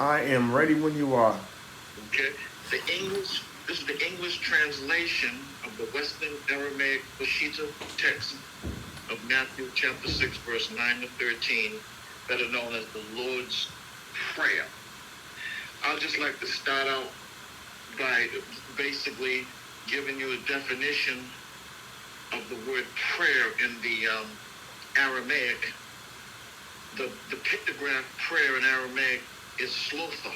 I am ready when you are. Okay. This is the English translation of the Western Aramaic Peshitta text of Matthew chapter 6, verse 9 to 13, better known as the Lord's Prayer. I'd just like to start out by basically giving you a definition of the word prayer in the Aramaic. The pictograph prayer in Aramaic is slotha.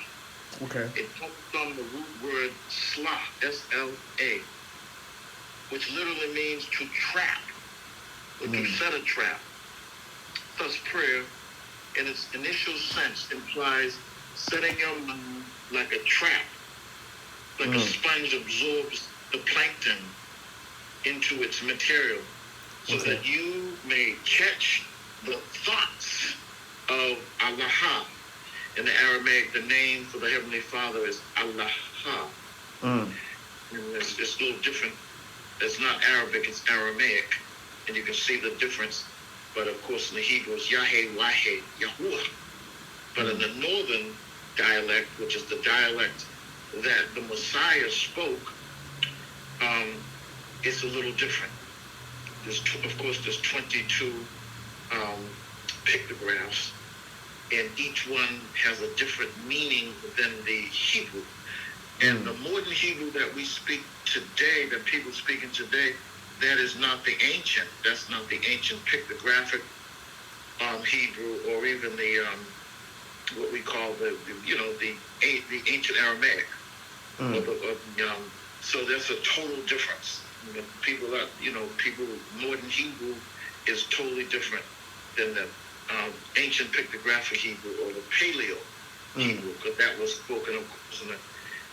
Okay. It comes from the root word sla, S-L-A, which literally means to trap or to set a trap. Thus, prayer, in its initial sense, implies setting your mind like a trap, like a sponge absorbs the plankton into its material, so that you may catch the thoughts of Allah. In the Aramaic, the name for the Heavenly Father is Allah. And it's a little different. It's not Arabic, it's Aramaic. And you can see the difference. But of course, in the Hebrew, it's Yahweh, Wahe, Yahuwah. But in the northern dialect, which is the dialect that the Messiah spoke, it's a little different. Of course, there's 22 pictographs, and each one has a different meaning than the Hebrew. And the modern Hebrew that we speak today, that people speaking today, that is not the ancient. That's not the ancient pictographic Hebrew, or even the what we call the ancient Aramaic. So there's a total difference. Modern Hebrew is totally different than the ancient pictographic Hebrew or the Paleo Hebrew, because that was spoken, of course,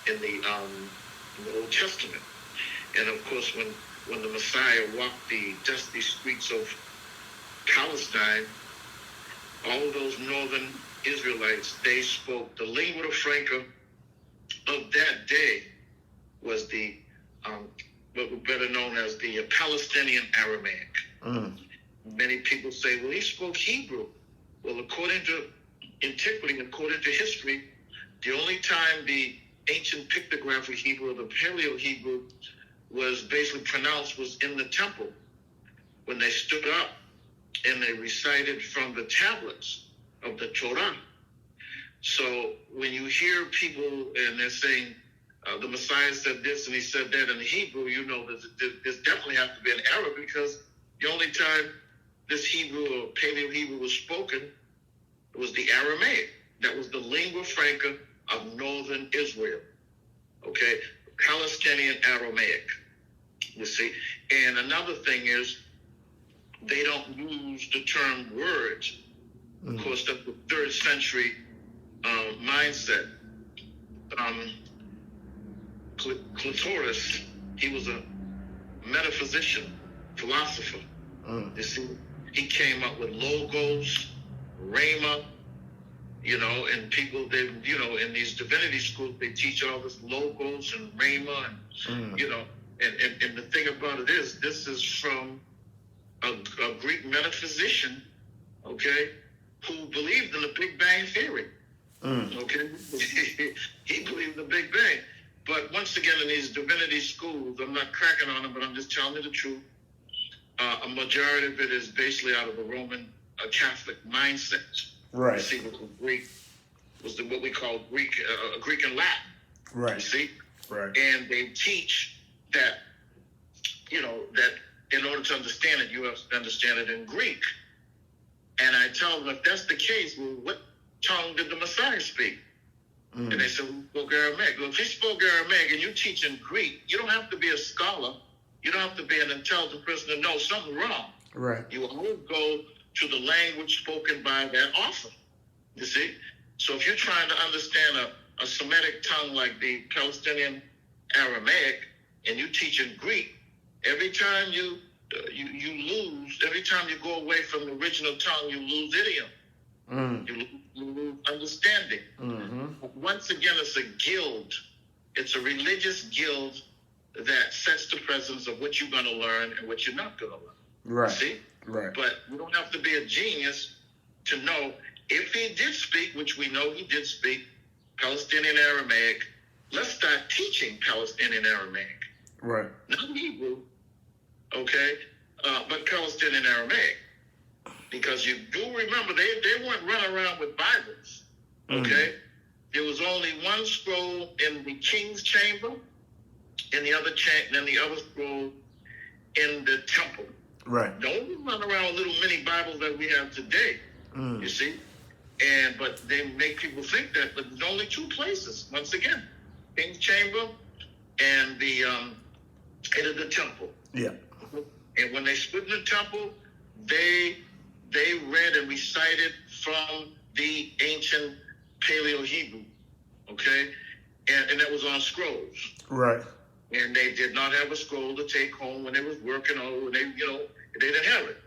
in the Old Testament. And of course, when the Messiah walked the dusty streets of Palestine, all those northern Israelites, they spoke the lingua franca of that day was the what was better known as the Palestinian Aramaic. Many people say, well, he spoke Hebrew. Well, according to antiquity, according to history, the only time the ancient pictographic Hebrew, or the Paleo Hebrew, was basically pronounced was in the temple, when they stood up and they recited from the tablets of the Torah. So when you hear people and they're saying, the Messiah said this and he said that in the Hebrew, you know that this definitely has to be an error, because the only time this Hebrew or Paleo Hebrew was spoken was the Aramaic. That was the lingua franca of northern Israel. Okay? Palestinian Aramaic. You see? And another thing is, they don't use the term words. Of course, that's the 3rd century mindset. Clitoris, he was a metaphysician, philosopher. You see, he came up with logos, rhema, and people, they, in these divinity schools, they teach all this logos and rhema, and, and the thing about it is, this is from a Greek metaphysician, okay, who believed in the Big Bang Theory. Okay? He believed in the Big Bang. But once again, in these divinity schools, I'm not cracking on them, but I'm just telling you the truth. A majority of it is basically out of the Roman Catholic mindset. Right. You see, what we call Greek and Latin. Right. You see? Right. And they teach that, that in order to understand it, you have to understand it in Greek. And I tell them, if that's the case, well, what tongue did the Messiah speak? And they said, well, he spoke Aramaic. Well, if he spoke Aramaic and you teach in Greek, you don't have to be a scholar. You don't have to be an intelligent person to know something wrong. Right. You always go to the language spoken by that author. You see? So if you're trying to understand a Semitic tongue like the Palestinian Aramaic, and you teach in Greek, every time you lose, every time you go away from the original tongue, you lose idiom. You lose understanding. Once again, it's a guild. It's a religious guild that sets the presence of what you're going to learn and what you're not going to learn. Right. See? Right. But you don't have to be a genius to know if he did speak, which we know he did speak, Palestinian Aramaic. Let's start teaching Palestinian Aramaic. Right. Not Hebrew, okay, but Palestinian Aramaic. Because you do remember, they weren't running around with Bibles, okay? There was only one scroll in the king's chamber, and the other scroll in the temple. Right. Don't run around with little mini Bibles that we have today, you see? But they make people think that, but there's only two places, once again, king's chamber and the temple. Yeah. And when they split in the temple, they read and recited from the ancient Paleo-Hebrew, okay? And that was on scrolls. Right. And they did not have a scroll to take home when they was working on, they didn't have it,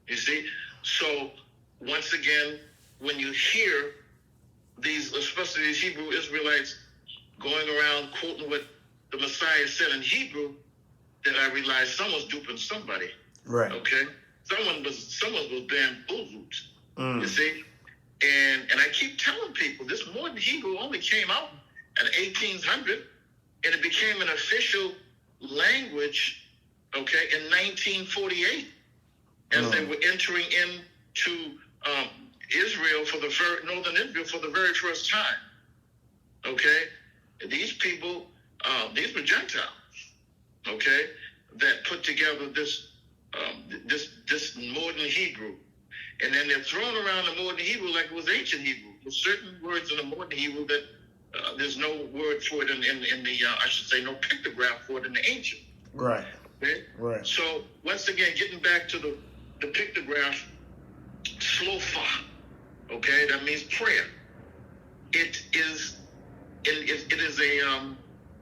you see? So, once again, when you hear these, especially these Hebrew Israelites going around quoting what the Messiah said in Hebrew, then I realized someone's duping somebody. Right. Okay? Someone was bamboozled. You see? And I keep telling people this modern Hebrew only came out in 1800, and it became an official language, okay, in 1948, as they were entering into Israel northern Israel for the very first time. Okay? These people, these were Gentiles, okay, that put together this modern Hebrew. And then they're throwing around the modern Hebrew like it was ancient Hebrew. There's certain words in the modern Hebrew that there's no word for it in the I should say, no pictograph for it in the ancient. Right. Okay? Right. So, once again, getting back to the pictograph, slofa, okay, that means prayer. It is a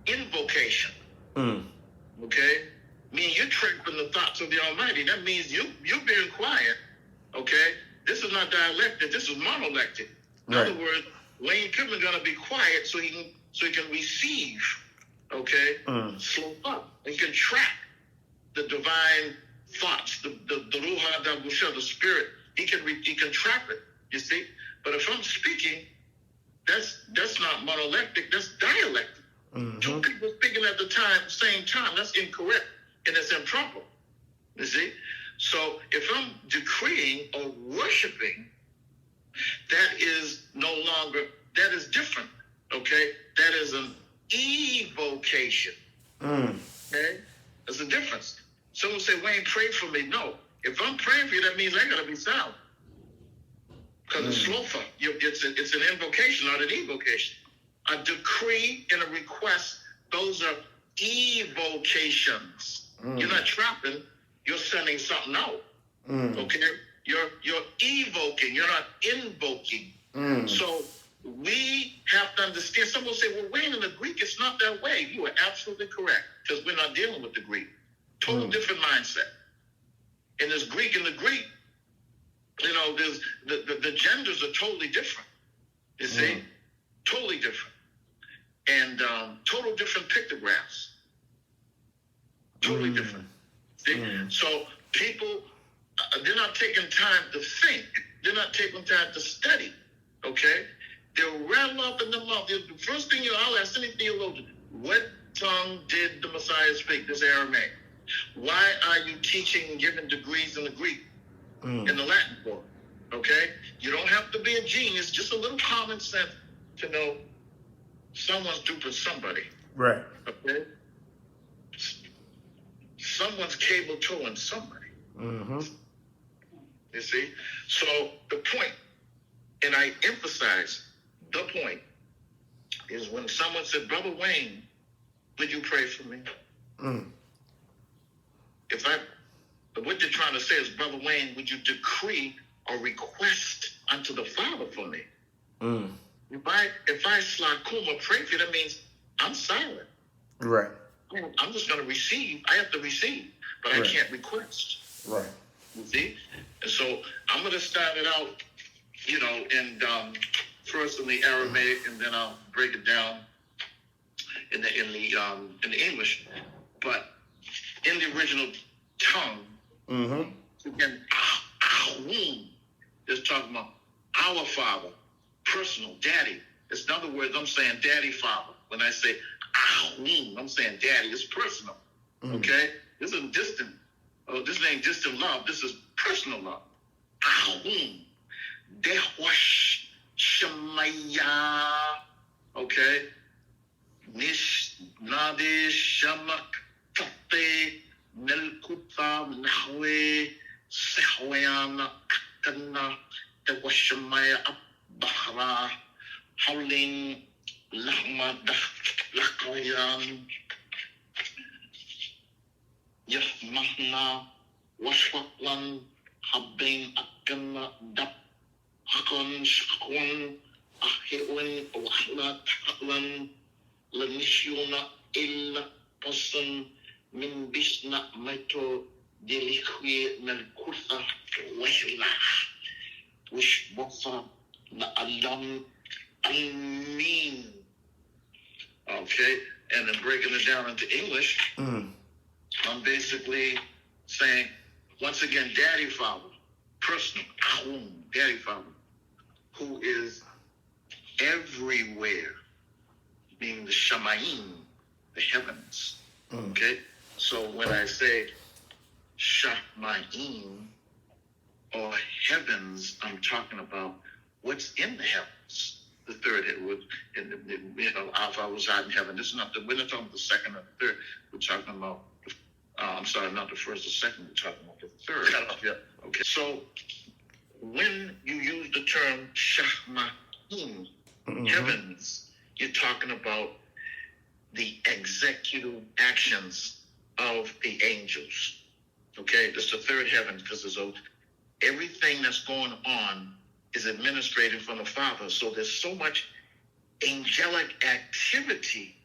invocation. Okay? Meaning you're tripping the thoughts of the Almighty. That means you being quiet, okay? This is not dialectic, this is monolectic. In other words, Wayne Goodman gonna be quiet so he can receive, okay? Slow up. He can track the divine thoughts, the Ruha Dagusha, the spirit. He can trap it, you see? But if I'm speaking, that's not monolectic, that's dialectic. Two people speaking at the same time, that's incorrect and it's improper. You see? So if I'm decreeing or worshiping, that is that is different. Okay? That is an evocation. Okay? There's a difference. Someone say, Wayne, pray for me. No. If I'm praying for you, that means I gotta be silent. Because it's slofa. It's an invocation, not an evocation. A decree and a request, those are evocations. You're not trapping, you're sending something out. Okay? You're evoking, you're not invoking. So we have to understand. Someone will say, well, Wayne, in the Greek, it's not that way. You are absolutely correct, because we're not dealing with the Greek. Total different mindset. In the Greek, there's the genders are totally different. You see? Totally different. And total different pictographs. Totally different. See? So people, they're not taking time to think. They're not taking time to study. Okay? They'll rattle up in the mouth. The first thing I'll ask any theologian, what tongue did the Messiah speak? This Aramaic. Why are you teaching and giving degrees in the Greek, in the Latin form? Okay? You don't have to be a genius, just a little common sense to know someone's duping somebody. Right. Okay? Someone's cable towing somebody. You see? So the point, and I emphasize the point, is when someone said, Brother Wayne, would you pray for me? What you're trying to say is, Brother Wayne, would you decree or request unto the Father for me? If I slakuma pray for you, that means I'm silent. Right. I'm just going to receive. I have to receive, but I can't request. Right. You see? And so I'm going to start it out, and first in the Aramaic, and then I'll break it down in the English. But in the original tongue, again, ahum is talking about our Father, personal, Daddy. It's in other words, I'm saying daddy, father. When I say ahum, I'm saying daddy. It's personal. Okay? This isn't distant. Oh, this ain't distant love. This is personal love. Ahum. Dehwash Shamaya. Okay? Nish Nadi Shamak Tate Nelkuta Nahwe Sehwayana Akana Dewashamaya Bahra Howling Lahma Lakayan Yahmahna Washwaklan Habin Akana Dap Hakon Shakwan Ahewin Wahla Taklan Lanishuna Illa Person Min Bishna Meto Delikwe Melkurta Wahla Wish Bofa La Alam Amin. Okay, and then breaking it down into English, I'm basically saying, once again, daddy, father, personal, ahum, daddy, father, who is everywhere, meaning the shamayim, the heavens. Okay, so when I say shamayim or heavens, I'm talking about what's in the heavens. The third was in the Alpha was out in heaven. This is not we're not talking about the second or the third. We're talking about I'm sorry, not the first or second, we're talking about the third. Yeah. Okay. So when you use the term Shahmahim, heavens, you're talking about the executive actions of the angels. Okay, that's the third heaven, because everything that's going on is administrated from the Father. So there's so much angelic activity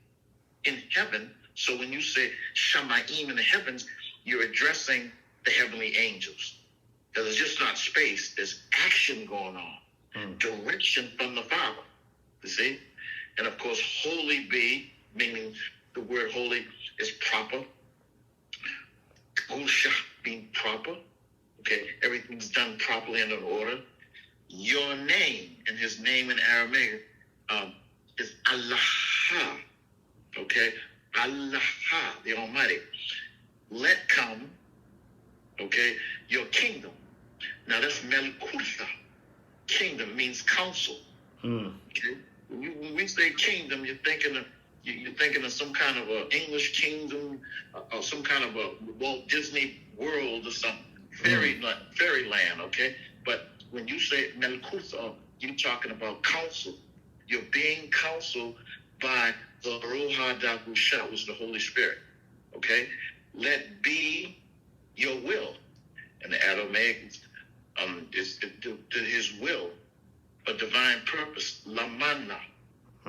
in heaven. So when you say Shamayim in the heavens, you're addressing the heavenly angels. Because it's just not space, there's action going on, direction from the Father. You see? And of course, holy be, meaning the word holy is proper. Gusha being proper. Okay, everything's done properly and in order. Your name, and his name in Aramaic is Allah. Okay, Allah, the Almighty. Let come, okay, your kingdom. Now that's Melkurtha. Kingdom means council. Okay, when we say kingdom, you're thinking of some kind of a English kingdom or some kind of a Walt Disney World or something. Fairyland, okay? But when you say Melkurtha, you're talking about counsel. You're being counseled by the Ruha Dagusha, which is the Holy Spirit. Okay? Let be your will. And the Aramaic is his will, a divine purpose. Lamana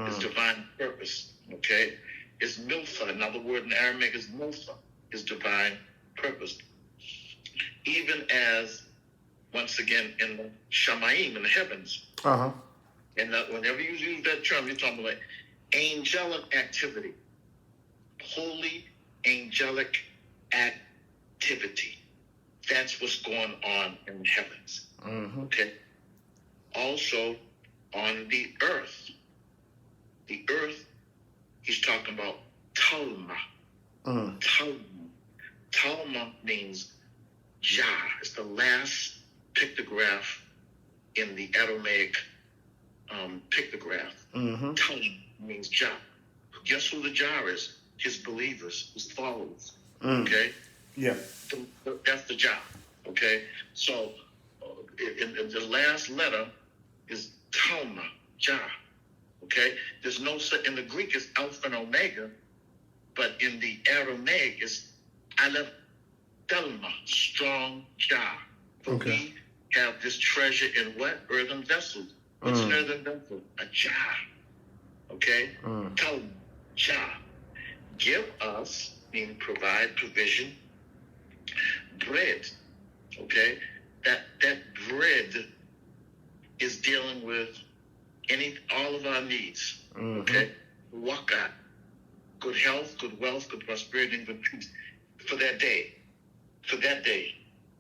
is divine purpose. Okay? It's miltha. Another word in Aramaic is miltha, is divine purpose. Even as, once again, in the Shamayim, in the heavens. And whenever you use that term, you're talking about angelic activity. Holy angelic activity. That's what's going on in the heavens. Okay? Also, on the earth. The earth, he's talking about Talma. Talma means Jah. It's the last pictograph in the Aramaic pictograph. Talma means Jah. Guess who the Jah is? His believers, his followers. Okay? Yeah. That's the Jah. Okay? So, in the last letter is Talma, Jah. Okay? There's no, in the Greek it's Alpha and Omega, but in the Aramaic it's Aleph Thelma, strong Jah. For we have this treasure in what? Earthen vessels. What's an earthen vessel? A Jah. Okay? Thelma, Jah. Give us, meaning provide provision, bread. Okay? That bread is dealing with all of our needs. Okay? Waka. Good health, good wealth, good prosperity, and good peace. For that day.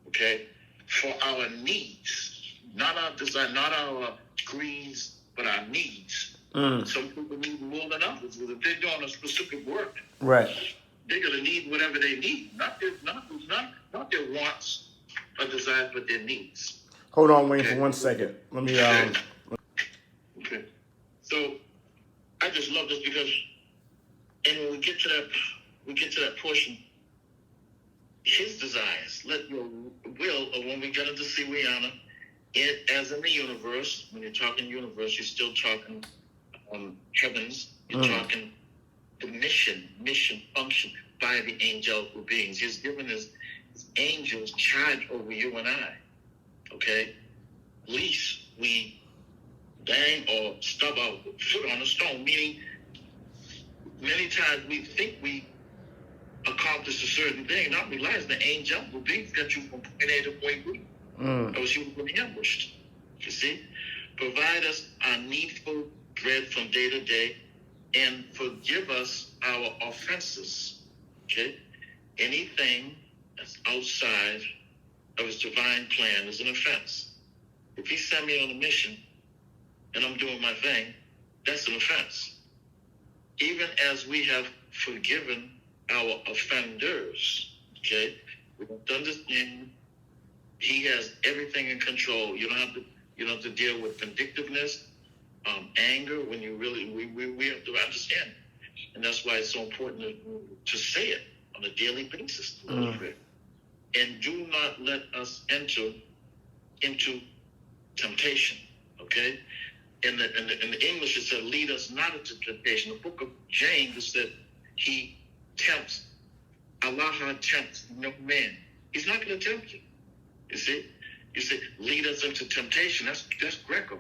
Okay? For our needs. Not our desire, not our greeds, but our needs. Some people need more than others. Because if they're doing a specific work, Right. they're going to need whatever they need. Not their wants or desires, but their needs. Hold on, Wayne, for 1 second. Let me. Okay. So I just love this because, and when we get to that portion, his desires, let your will, or when we get into Siwiana, it as in the universe, when you're talking universe, you're still talking heavens, you're talking the mission, function by the angelical beings. He's given his angels charge over you and I. Okay? Least we bang or stub our foot on a stone, meaning many times we think we accomplish a certain thing, not realize the angelical beings got you from point A to point B. Or you were ambushed. You see? Provide us our needful bread from day to day and forgive us our offenses. Okay? Anything that's outside of his divine plan is an offense. If he sent me on a mission and I'm doing my thing, that's an offense. Even as we have forgiven our offenders, okay? We don't understand he has everything in control. You don't have to deal with vindictiveness, anger. When you really, we have to understand, and that's why it's so important to say it on a daily basis. And do not let us enter into temptation. Okay. In the English it said, "Lead us not into temptation." The book of James said, "He tempts." Allah tempts no man. He's not going to tempt you. You see, lead us into temptation. That's Greco.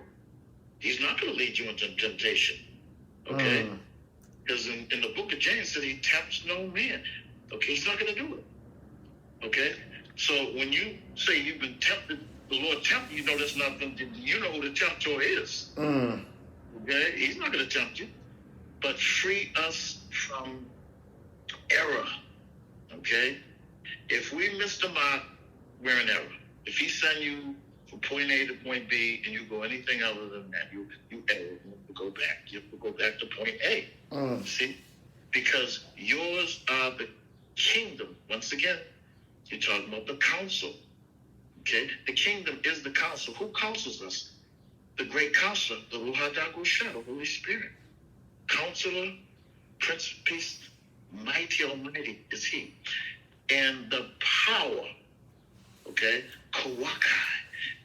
He's not going to lead you into temptation. Okay? Because in the book of James it said he tempts no man. Okay, he's not going to do it. Okay? So when you say you've been tempted, the Lord tempted you, know that's nothing. You know who the tempter is. Okay? He's not going to tempt you. But free us from error. Okay? If we miss the mark, we're in error. If he send you from point A to point B and you go anything other than that, you err. You have to go back. You have to go back to point A. See? Because yours are the kingdom. Once again, you're talking about the counsel. Okay? The kingdom is the counsel. Who counsels us? The great counselor, the Ruach HaKodesh, the Holy Spirit. Counselor, Prince of Peace, mighty Almighty is he. And the power, okay, Kawakai.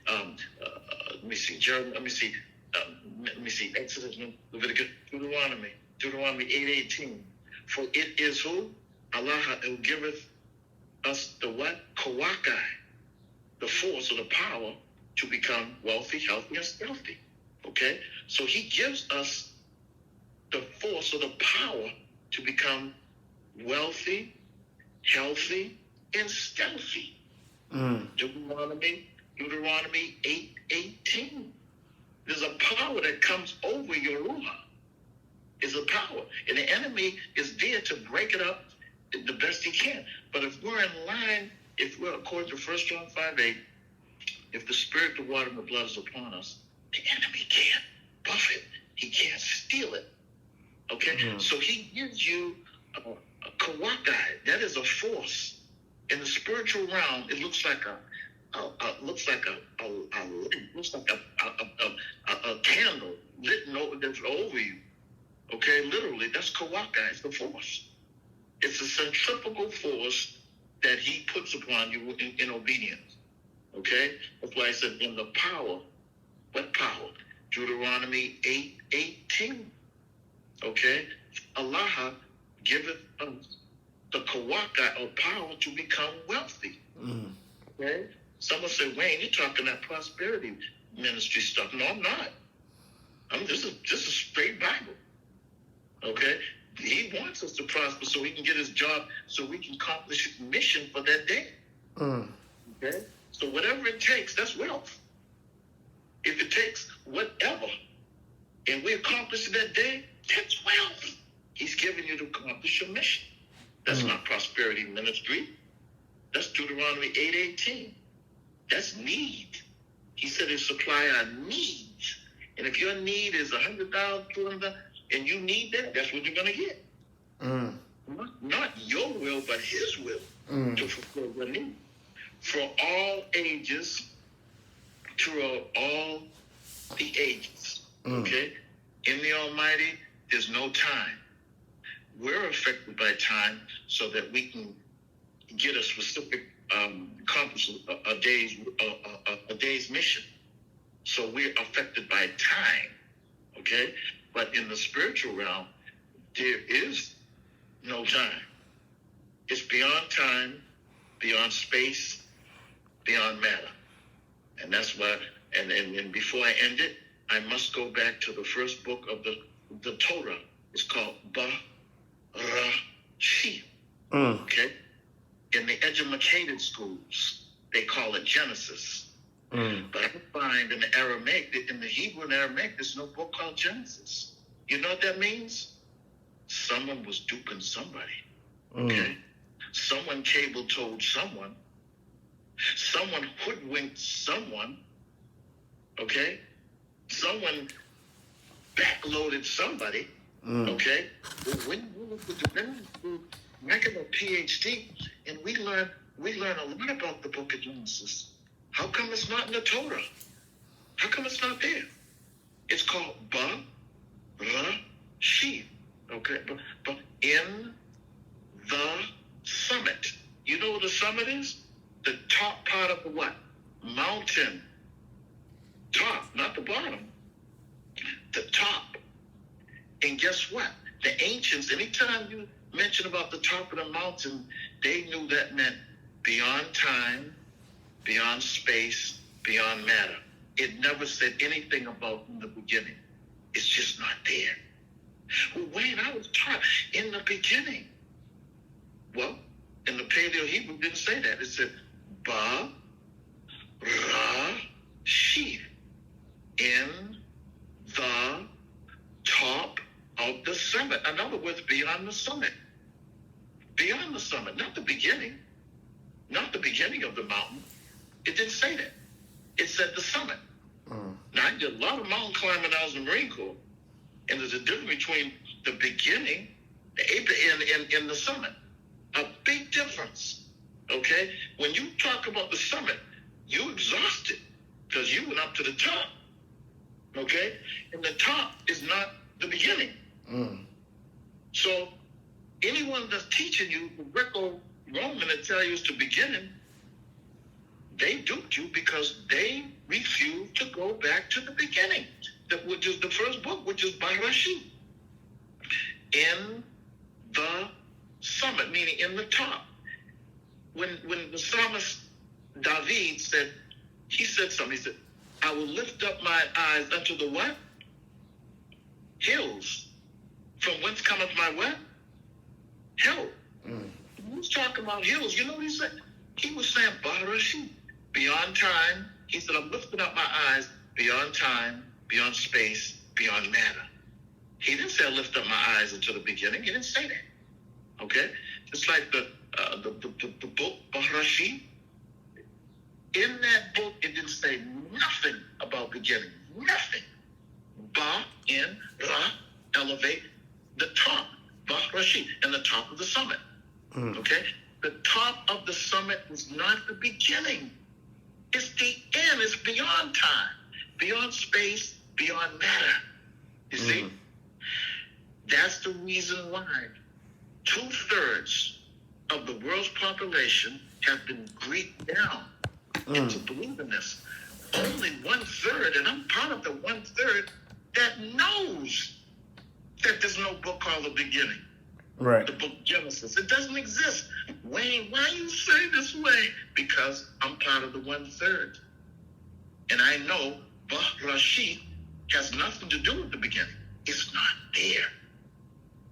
Let me see, Exodus, Leviticus, Deuteronomy 8:18. For it is who? Allah who giveth us the what? Kawakai, the force or the power to become wealthy, healthy, and stealthy. Okay? So he gives us the force or the power to become wealthy, healthy, and stealthy. Deuteronomy 8:18. There's a power that comes over your ruach. It's a power. And the enemy is there to break it up the best he can. But if we're in line, if we're according to 1 John 5:8, if the spirit, the water, and the blood is upon us, the enemy can't buff it. He can't steal it. Okay? So he gives you a kawakai. That is a force. In the spiritual realm, it looks like a candle lit that's over you. Okay, literally, that's Kawaka. It's the force. It's a centrifugal force that he puts upon you in obedience. Okay, that's why I said in the power. What power? Deuteronomy 8:18. Okay, Allah giveth us the Kawaka of power to become wealthy. Okay. Someone say, Wayne, you're talking that prosperity ministry stuff. No, I'm not. This is straight Bible. Okay? He wants us to prosper so he can get his job, so we can accomplish his mission for that day. Okay? So whatever it takes, that's wealth. If it takes whatever, and we accomplish it that day, that's wealth. He's giving you to accomplish your mission. That's not prosperity ministry. That's Deuteronomy 8:18. That's need. He said he'll supply our needs And if your need is 100,000, 200,000, and you need that, that's what you're going to get. Not your will, but his will to fulfill your need. For all ages, through all the ages. Okay? In the Almighty, there's no time. We're affected by time so that we can get a specific accomplish a day's mission. So we're affected by time. Okay? But in the spiritual realm, there is no time. It's beyond time, beyond space, beyond matter. And that's why, and before I end it, I must go back to the first book of the Torah. It's called Bereshit. Okay? In the educated schools, they call it Genesis. But I find in the Aramaic, in the Hebrew and Aramaic, there's no book called Genesis. You know what that means? Someone was duping somebody. Okay? Someone cable-toed someone. Someone hoodwinked someone. Okay? Someone backloaded somebody. Okay? When making a PhD, and we learn a lot about the book of Genesis. How come it's not in the Torah? How come it's not there? It's called Bereshit. Okay? But in the summit. You know what the summit is? The top part of the what? Mountain. Top, not the bottom. The top. And guess what? The ancients, anytime you mention about the top of the mountain, they knew that meant beyond time, beyond space, beyond matter. It never said anything about in the beginning. It's just not there. Well, Wayne, I was taught in the beginning. Well, in the Paleo Hebrew, it didn't say that. It said Bereshit, in the top of the summit. In other words, beyond the summit. Beyond the summit, not the beginning. Not the beginning of the mountain. It didn't say that. It said the summit. Now, I did a lot of mountain climbing when I was in the Marine Corps, and there's a difference between the beginning and the summit. A big difference. Okay? When you talk about the summit, you're exhausted because you went up to the top. Okay? And the top is not the beginning. So anyone that's teaching you the Greco-Roman that tell you it's the beginning, they duped you because they refuse to go back to the beginning, which is the first book, which is Bereshit. In the summit, meaning in the top. When the psalmist David said something, he said, I will lift up my eyes unto the what? Hills. From whence cometh my what? Help. He was talking about hills. You know what he said? He was saying Bereshit. Beyond time, he said, I'm lifting up my eyes beyond time, beyond space, beyond matter. He didn't say I lift up my eyes into the beginning. He didn't say that. Okay? It's like the book Bereshit. In that book, it didn't say nothing about beginning. Nothing. Ba, in, ra, elevate, the top. Bereshit, and the top of the summit. Okay? The top of the summit is not the beginning. It's the end. It's beyond time, beyond space, beyond matter. You see? That's the reason why 2/3 of the world's population have been greased down into believing this. Only 1/3, and I'm part of the 1/3 that knows that there's no book called The Beginning. Right. The book Genesis. It doesn't exist. Wayne, why you say this way? Because I'm part of the 1/3. And I know Bereshit has nothing to do with the beginning. It's not there.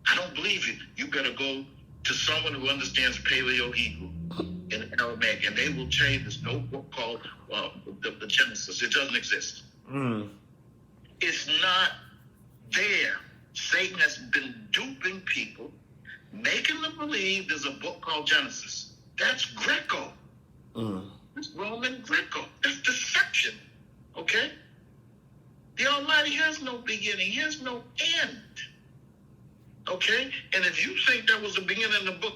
I don't believe you. You better go to someone who understands Paleo Hebrew and Aramaic, and they will tell you there's no book called the Genesis. It doesn't exist. It's not there. Satan has been duping people, making them believe there's a book called Genesis. That's Greco. It's Roman Greco. That's deception. Okay? The Almighty has no beginning. He has no end. Okay? And if you think that was the beginning of the book,